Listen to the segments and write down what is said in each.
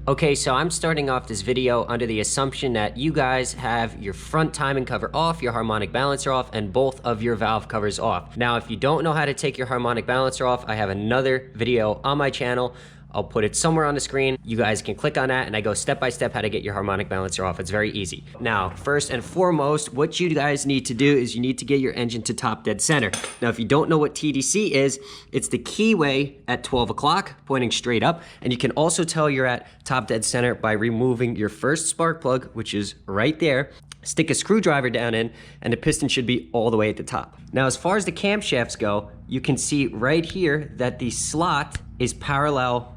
Okay, so I'm starting off this video under the assumption that you guys have your front timing cover off, your harmonic balancer off, and both of your valve covers off. Now, if you don't know how to take your harmonic balancer off, I have another video on my channel. I'll put it somewhere on the screen. You guys can click on that and I go step by step how to get your harmonic balancer off. It's very easy. Now, first and foremost, what you guys need to do is you need to get your engine to top dead center. Now, if you don't know what TDC is, it's the keyway at 12 o'clock pointing straight up. And you can also tell you're at top dead center by removing your first spark plug, which is right there. Stick a screwdriver down in, and the piston should be all the way at the top. Now, as far as the camshafts go, you can see right here that the slot is parallel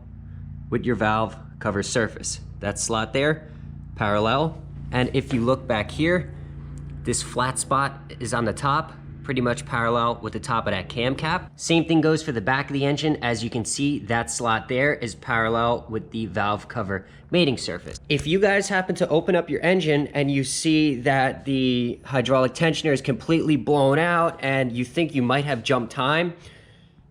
with your valve cover surface. That slot there, parallel. And if you look back here, this flat spot is on the top, pretty much parallel with the top of that cam cap. Same thing goes for the back of the engine. As you can see, that slot there is parallel with the valve cover mating surface. If you guys happen to open up your engine and you see that the hydraulic tensioner is completely blown out and you think you might have jump time,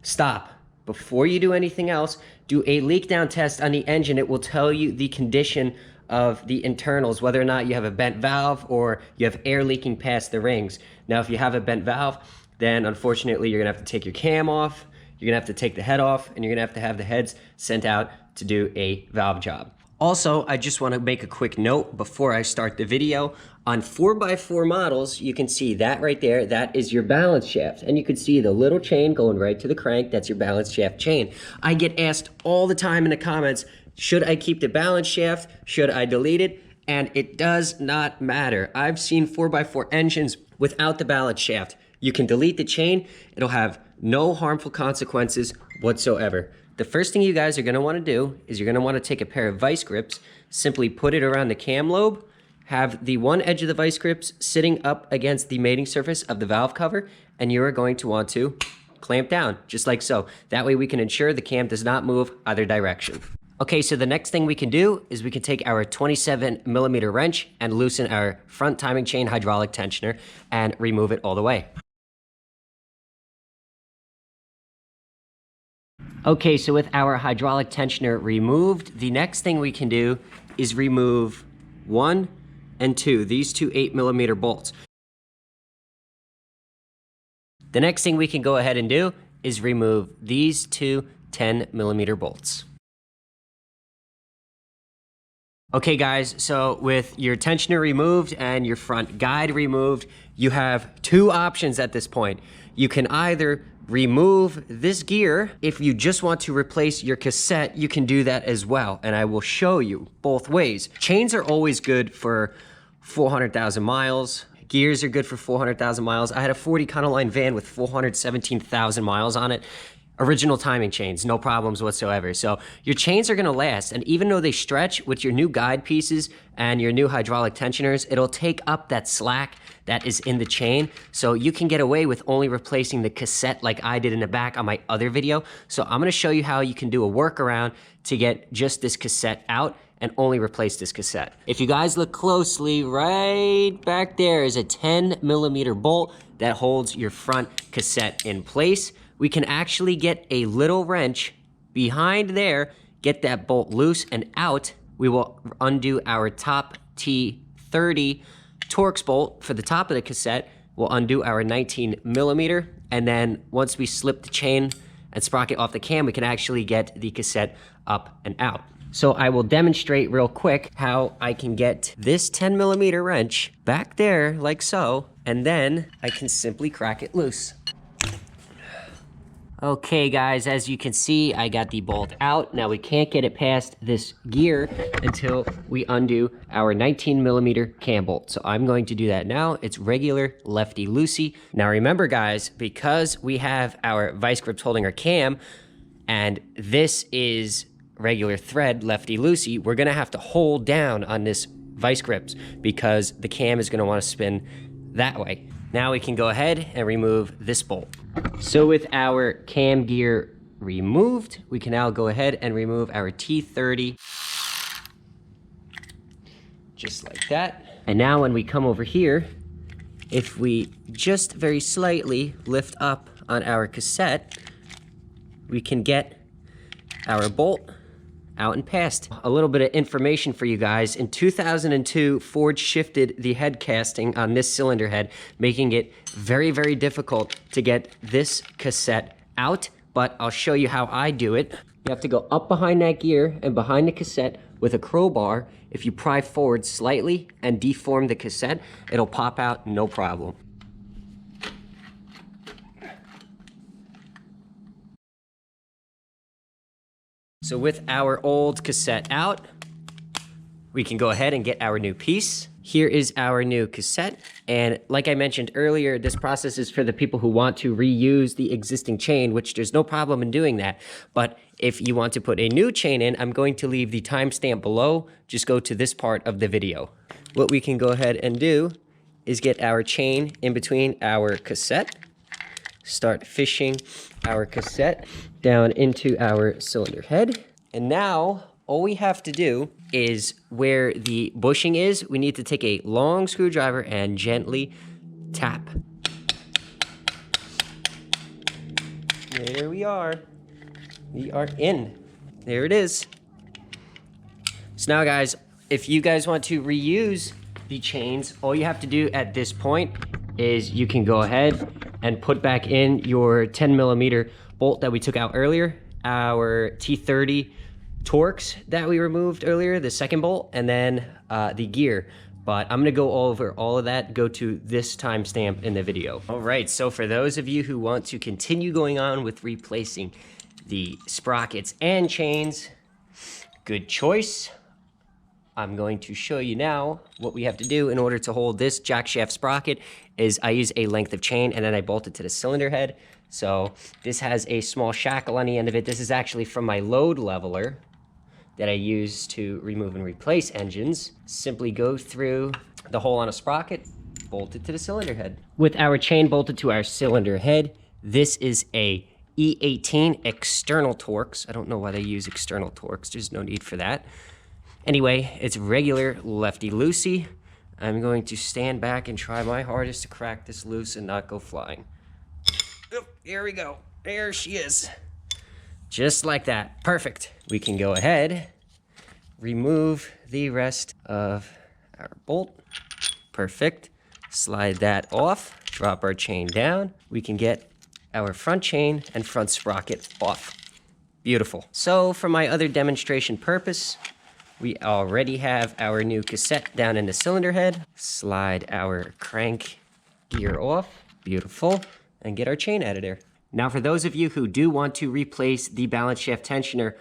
stop. Before you do anything else, do a leak down test on the engine. It will tell you the condition of the internals, whether or not you have a bent valve or you have air leaking past the rings. Now, if you have a bent valve, then unfortunately you're gonna have to take your cam off, you're gonna have to take the head off, and you're gonna have the heads sent out to do a valve job. Also, I just wanna make a quick note before I start the video. On 4x4 models, you can see that right there, that is your balance shaft. And you can see the little chain going right to the crank, that's your balance shaft chain. I get asked all the time in the comments, should I keep the balance shaft? Should I delete it? And it does not matter. I've seen 4x4 engines without the balance shaft. You can delete the chain, it'll have no harmful consequences whatsoever. The first thing you guys are gonna wanna do is you're gonna wanna take a pair of vice grips, simply put it around the cam lobe, have the one edge of the vice grips sitting up against the mating surface of the valve cover, and you are going to want to clamp down, just like so. That way we can ensure the cam does not move either direction. Okay, so the next thing we can do is we can take our 27mm wrench and loosen our front timing chain hydraulic tensioner and remove it all the way. Okay, so with our hydraulic tensioner removed, the next thing we can do is remove 1 and 2, these two 8mm bolts. The next thing we can go ahead and do is remove these two 10mm bolts. Okay guys, so with your tensioner removed and your front guide removed, you have two options at this point. You can either remove this gear. If you just want to replace your cassette, you can do that as well, and I will show you both ways. Chains are always good for 400,000 miles. Gears are good for 400,000 miles. I had a 40 Econoline van with 417,000 miles on it. Original timing chains, no problems whatsoever. So your chains are gonna last, and even though they stretch with your new guide pieces and your new hydraulic tensioners, it'll take up that slack that is in the chain. So you can get away with only replacing the cassette like I did in the back on my other video. So I'm gonna show you how you can do a workaround to get just this cassette out and only replace this cassette. If you guys look closely, right back there is a 10mm bolt that holds your front cassette in place. We can actually get a little wrench behind there, get that bolt loose and out. We will undo our top T30 Torx bolt for the top of the cassette. We'll undo our 19mm, and then once we slip the chain and sprocket off the cam, we can actually get the cassette up and out. So I will demonstrate real quick how I can get this 10mm wrench back there like so, and then I can simply crack it loose. Okay guys, as you can see, I got the bolt out. Now we can't get it past this gear until we undo our 19mm cam bolt. So I'm going to do that now. It's regular lefty-loosey. Now remember guys, because we have our vice grips holding our cam, and this is regular thread lefty-loosey, we're gonna have to hold down on this vice grips because the cam is gonna wanna spin that way. Now we can go ahead and remove this bolt. So with our cam gear removed, we can now go ahead and remove our T30. Just like that. And now when we come over here, if we just very slightly lift up on our cassette, we can get our bolt out and passed. A little bit of information for you guys. In 2002, Ford shifted the head casting on this cylinder head, making it very, very difficult to get this cassette out, but I'll show you how I do it. You have to go up behind that gear and behind the cassette with a crowbar. If you pry forward slightly and deform the cassette, it'll pop out no problem. So with our old cassette out, we can go ahead and get our new piece. Here is our new cassette. And like I mentioned earlier, this process is for the people who want to reuse the existing chain, which there's no problem in doing that. But if you want to put a new chain in, I'm going to leave the timestamp below. Just go to this part of the video. What we can go ahead and do is get our chain in between our cassette, start fishing our cassette down into our cylinder head. And now all we have to do is where the bushing is, we need to take a long screwdriver and gently tap. There we are. We are in. There it is. So now guys, if you guys want to reuse the chains, all you have to do at this point is you can go ahead and put back in your 10mm bolt that we took out earlier, our T30 Torx that we removed earlier, the second bolt, and then the gear. But I'm gonna go over all of that, go to this timestamp in the video. All right, so for those of you who want to continue going on with replacing the sprockets and chains, good choice. I'm going to show you now what we have to do in order to hold this jack shaft sprocket. Is I use a length of chain and then I bolt it to the cylinder head. So this has a small shackle on the end of it. This is actually from my load leveler that I use to remove and replace engines. Simply go through the hole on a sprocket, bolt it to the cylinder head. With our chain bolted to our cylinder head, this is a E18 external Torx. I don't know why they use external Torx. There's no need for that. Anyway, it's regular lefty-loosey. I'm going to stand back and try my hardest to crack this loose and not go flying. Oh, here we go. There she is. Just like that. Perfect. We can go ahead, remove the rest of our bolt. Perfect. Slide that off, drop our chain down. We can get our front chain and front sprocket off. Beautiful. So for my other demonstration purpose, we already have our new cassette down in the cylinder head. Slide our crank gear off. Beautiful. And get our chain out of there. Now for those of you who do want to replace the balance shaft tensioner,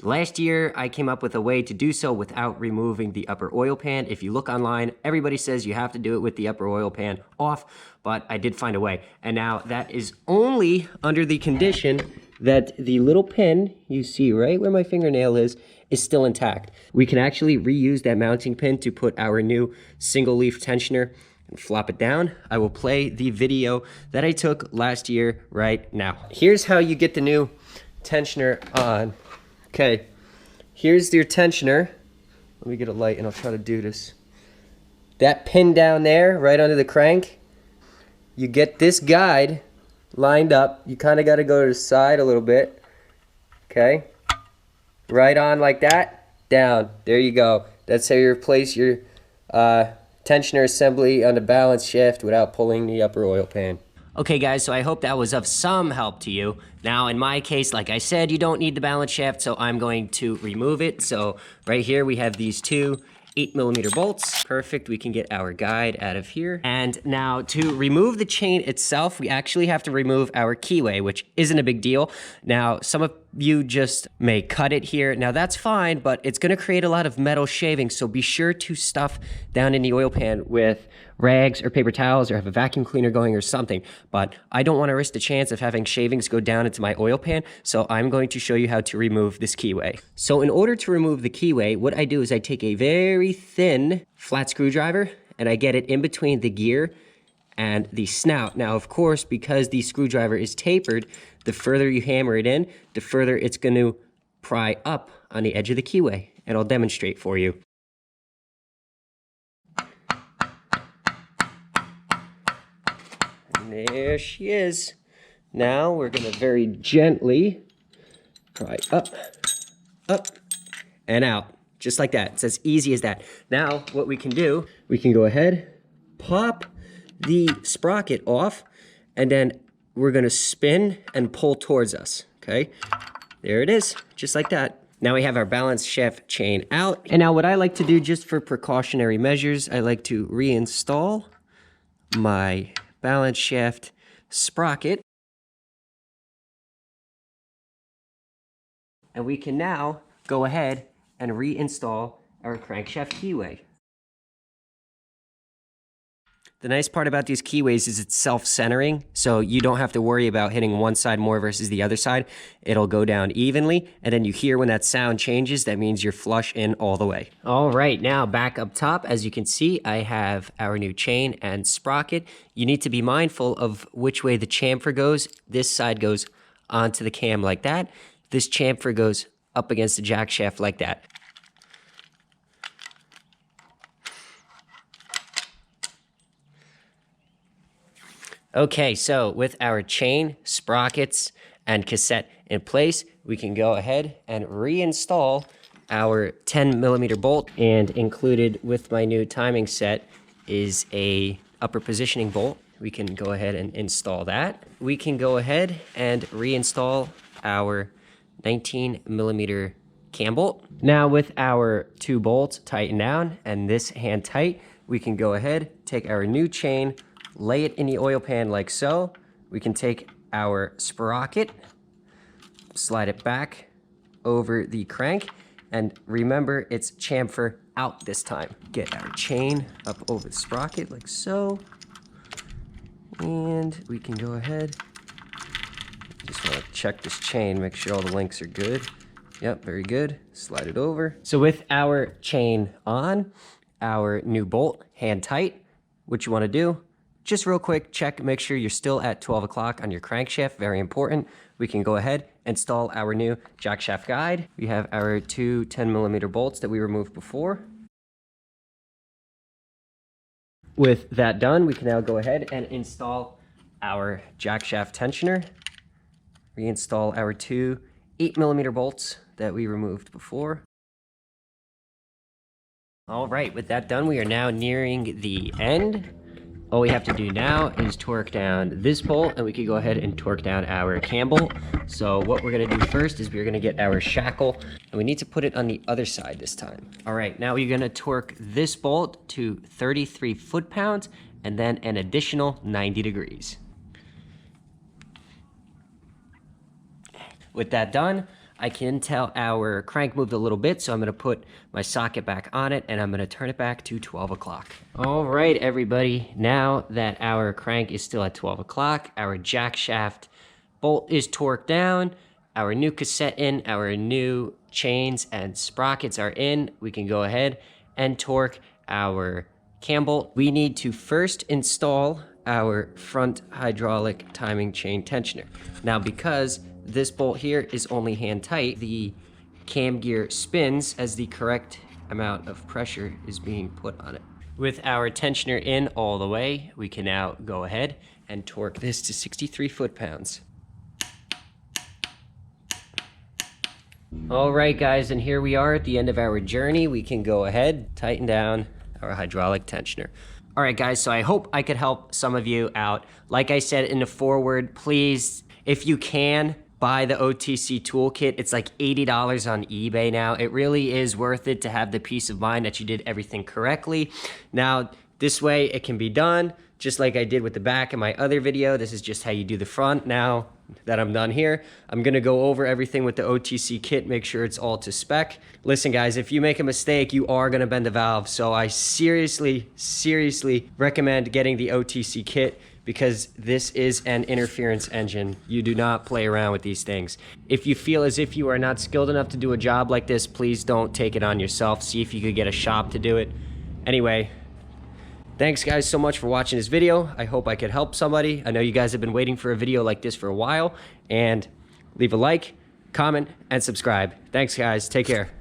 last year I came up with a way to do so without removing the upper oil pan. If you look online, everybody says you have to do it with the upper oil pan off, but I did find a way. And now that is only under the condition that the little pin you see right where my fingernail is still intact. We can actually reuse that mounting pin to put our new single leaf tensioner and flop it down. I will play the video that I took last year right now. Here's how you get the new tensioner on. Okay, here's your tensioner. Let me get a light and I'll try to do this. That pin down there, right under the crank, you get this guide lined up. You kind of got to go to the side a little bit. Okay, right on like that, down. There you go. That's how you replace your tensioner assembly on the balance shaft without pulling the upper oil pan. Okay guys, so I hope that was of some help to you. Now in my case, like I said, you don't need the balance shaft, so I'm going to remove it. So right here we have these two 8mm bolts. Perfect, we can get our guide out of here. And now to remove the chain itself, we actually have to remove our keyway, which isn't a big deal. Now, some of you just may cut it here. Now that's fine, but it's gonna create a lot of metal shavings, so be sure to stuff down in the oil pan with rags or paper towels or have a vacuum cleaner going or something. But I don't wanna risk the chance of having shavings go down into my oil pan, so I'm going to show you how to remove this keyway. So in order to remove the keyway, what I do is I take a very thin flat screwdriver and I get it in between the gear and the snout. Now, of course, because the screwdriver is tapered, the further you hammer it in, the further it's going to pry up on the edge of the keyway. And I'll demonstrate for you. And there she is. Now we're going to very gently pry up, up, and out. Just like that. It's as easy as that. Now, what we can do, we can go ahead, pop the sprocket off, and then we're gonna spin and pull towards us, okay? There it is, just like that. Now we have our balance shaft chain out. And now what I like to do just for precautionary measures, I like to reinstall my balance shaft sprocket. And we can now go ahead and reinstall our crankshaft keyway. The nice part about these keyways is it's self-centering, so you don't have to worry about hitting one side more versus the other side. It'll go down evenly, and then you hear when that sound changes, that means you're flush in all the way. All right, now back up top, as you can see, I have our new chain and sprocket. You need to be mindful of which way the chamfer goes. This side goes onto the cam like that. This chamfer goes up against the jack shaft like that. Okay, so with our chain, sprockets, and cassette in place, we can go ahead and reinstall our 10mm bolt. And included with my new timing set is a upper positioning bolt. We can go ahead and install that. We can go ahead and reinstall our 19mm cam bolt. Now with our 2 bolts tightened down and this hand tight, we can go ahead, take our new chain, lay it in the oil pan like so. We can take our sprocket, slide it back over the crank, and remember it's chamfer out this time. Get our chain up over the sprocket like so. And we can go ahead. Just want to check this chain, make sure all the links are good. Yep, very good. Slide it over. So with our chain on, our new bolt, hand tight, what you want to do, just real quick, check, make sure you're still at 12 o'clock on your crankshaft, very important. We can go ahead, install our new jack shaft guide. We have our 2 10mm bolts that we removed before. With that done, we can now go ahead and install our jack shaft tensioner. Reinstall our 2 8mm bolts that we removed before. All right, with that done, we are now nearing the end. All we have to do now is torque down this bolt, and we can go ahead and torque down our cam bolt. So what we're gonna do first is we're gonna get our shackle, and we need to put it on the other side this time. All right, now we're gonna torque this bolt to 33 foot-pounds, and then an additional 90 degrees. With that done, I can tell our crank moved a little bit, so I'm gonna put my socket back on it and I'm gonna turn it back to 12 o'clock. All right, everybody, now that our crank is still at 12 o'clock, our jack shaft bolt is torqued down, our new cassette in, our new chains and sprockets are in, we can go ahead and torque our cam bolt. We need to first install our front hydraulic timing chain tensioner. Now, because this bolt here is only hand tight, the cam gear spins as the correct amount of pressure is being put on it. With our tensioner in all the way, we can now go ahead and torque this to 63 foot-pounds. All right, guys, and here we are at the end of our journey. We can go ahead, tighten down our hydraulic tensioner. All right, guys, so I hope I could help some of you out. Like I said in the foreword, please, if you can, buy the OTC toolkit. It's like $80 on eBay now. It really is worth it to have the peace of mind that you did everything correctly. Now, this way it can be done, just like I did with the back in my other video. This is just how you do the front. Now that I'm done here, I'm gonna go over everything with the OTC kit, make sure it's all to spec. Listen, guys, if you make a mistake, you are gonna bend the valve. So I seriously recommend getting the OTC kit, because this is an interference engine. You do not play around with these things. If you feel as if you are not skilled enough to do a job like this, please don't take it on yourself. See if you could get a shop to do it. Anyway, thanks guys so much for watching this video. I hope I could help somebody. I know you guys have been waiting for a video like this for a while, and leave a like, comment, and subscribe. Thanks guys, take care.